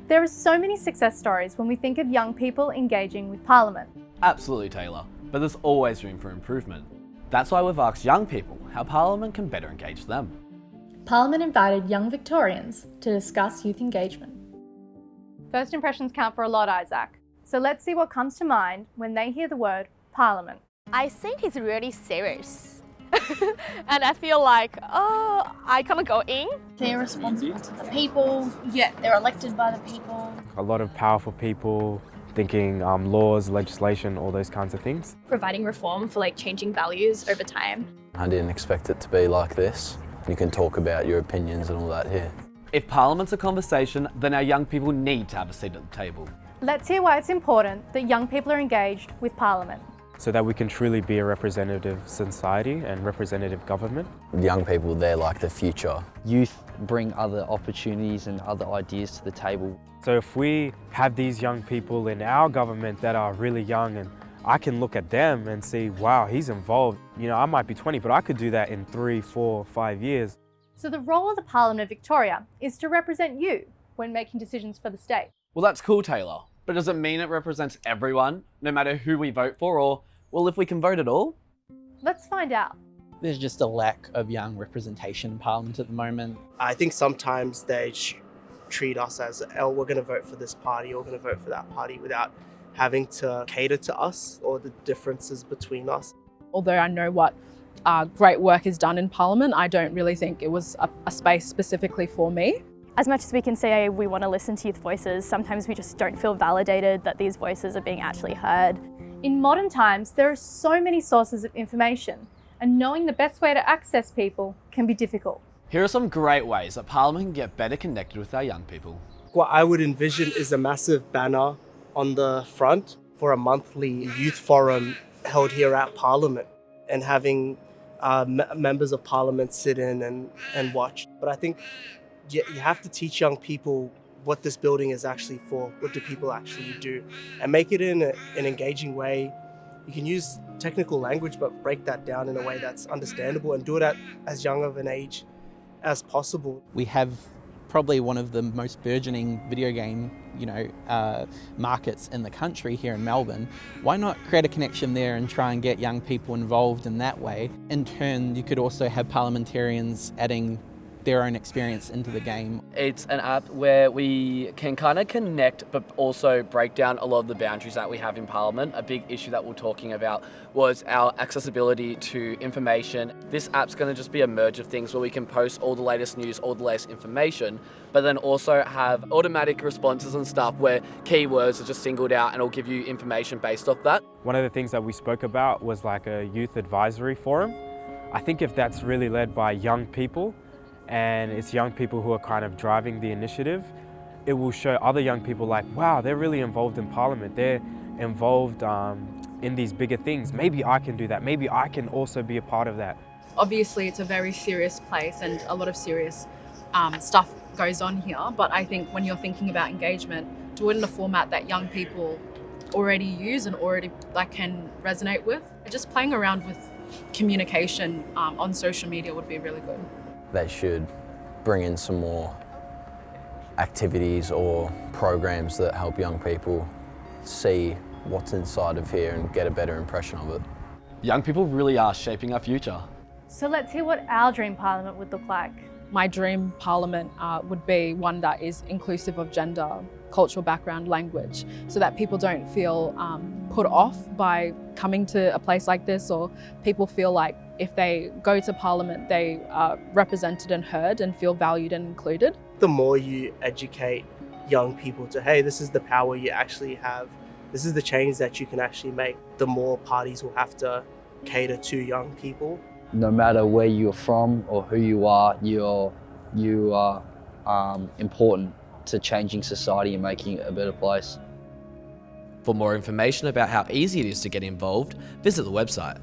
There are so many success stories when we think of young people engaging with Parliament. Absolutely, Taylor, but there's always room for improvement. That's why we've asked young people how Parliament can better engage them. Parliament invited young Victorians to discuss youth engagement. First impressions count for a lot, Isaac. So let's see what comes to mind when they hear the word Parliament. I think he's really serious. And I feel like, I kind of go in. They're responsible to the people. Yeah, they're elected by the people. A lot of powerful people thinking laws, legislation, all those kinds of things. Providing reform for changing values over time. I didn't expect it to be like this. You can talk about your opinions and all that here. If Parliament's a conversation, then our young people need to have a seat at the table. Let's hear why it's important that young people are engaged with Parliament. So that we can truly be a representative society and representative government. Young people, they're like the future. Youth bring other opportunities and other ideas to the table. So if we have these young people in our government that are really young, and I can look at them and see, wow, he's involved. You know, I might be 20, but I could do that in 3, 4, 5 years. So the role of the Parliament of Victoria is to represent you when making decisions for the state. Well, that's cool, Taylor, but does it mean it represents everyone, no matter who we vote for, or, well, if we can vote at all? Let's find out. There's just a lack of young representation in Parliament at the moment. I think sometimes they treat us as, oh, we're going to vote for this party or we're going to vote for that party without having to cater to us or the differences between us. Although I know what great work is done in Parliament, I don't really think it was a space specifically for me. As much as we can say we want to listen to youth voices, sometimes we just don't feel validated that these voices are being actually heard. In modern times, there are so many sources of information, and knowing the best way to access people can be difficult. Here are some great ways that Parliament can get better connected with our young people. What I would envision is a massive banner on the front for a monthly youth forum held here at Parliament, and having members of Parliament sit in and watch. But I think you have to teach young people what this building is actually for, what do people actually do, and make it in an engaging way. You can use technical language, but break that down in a way that's understandable and do it at as young of an age as possible. We have probably one of the most burgeoning video game, markets in the country here in Melbourne. Why not create a connection there and try and get young people involved in that way? In turn, you could also have parliamentarians adding their own experience into the game. It's an app where we can kind of connect but also break down a lot of the boundaries that we have in Parliament. A big issue that we're talking about was our accessibility to information. This app's going to just be a merge of things where we can post all the latest news, all the latest information, but then also have automatic responses and stuff where keywords are just singled out and it'll give you information based off that. One of the things that we spoke about was like a youth advisory forum. I think if that's really led by young people, and it's young people who are kind of driving the initiative, it will show other young people like, wow, they're really involved in Parliament. They're involved in these bigger things. Maybe I can do that. Maybe I can also be a part of that. Obviously, it's a very serious place and a lot of serious stuff goes on here. But I think when you're thinking about engagement, do it in a format that young people already use and already can resonate with. Just playing around with communication on social media would be really good. They should bring in some more activities or programs that help young people see what's inside of here and get a better impression of it. Young people really are shaping our future. So let's hear what our dream Parliament would look like. My dream Parliament would be one that is inclusive of gender, cultural background, language, so that people don't feel put off by coming to a place like this, or people feel like if they go to Parliament, they are represented and heard and feel valued and included. The more you educate young people to, hey, this is the power you actually have, this is the change that you can actually make, the more parties will have to cater to young people. No matter where you're from or who you are, you are important to changing society and making it a better place. For more information about how easy it is to get involved, visit the website.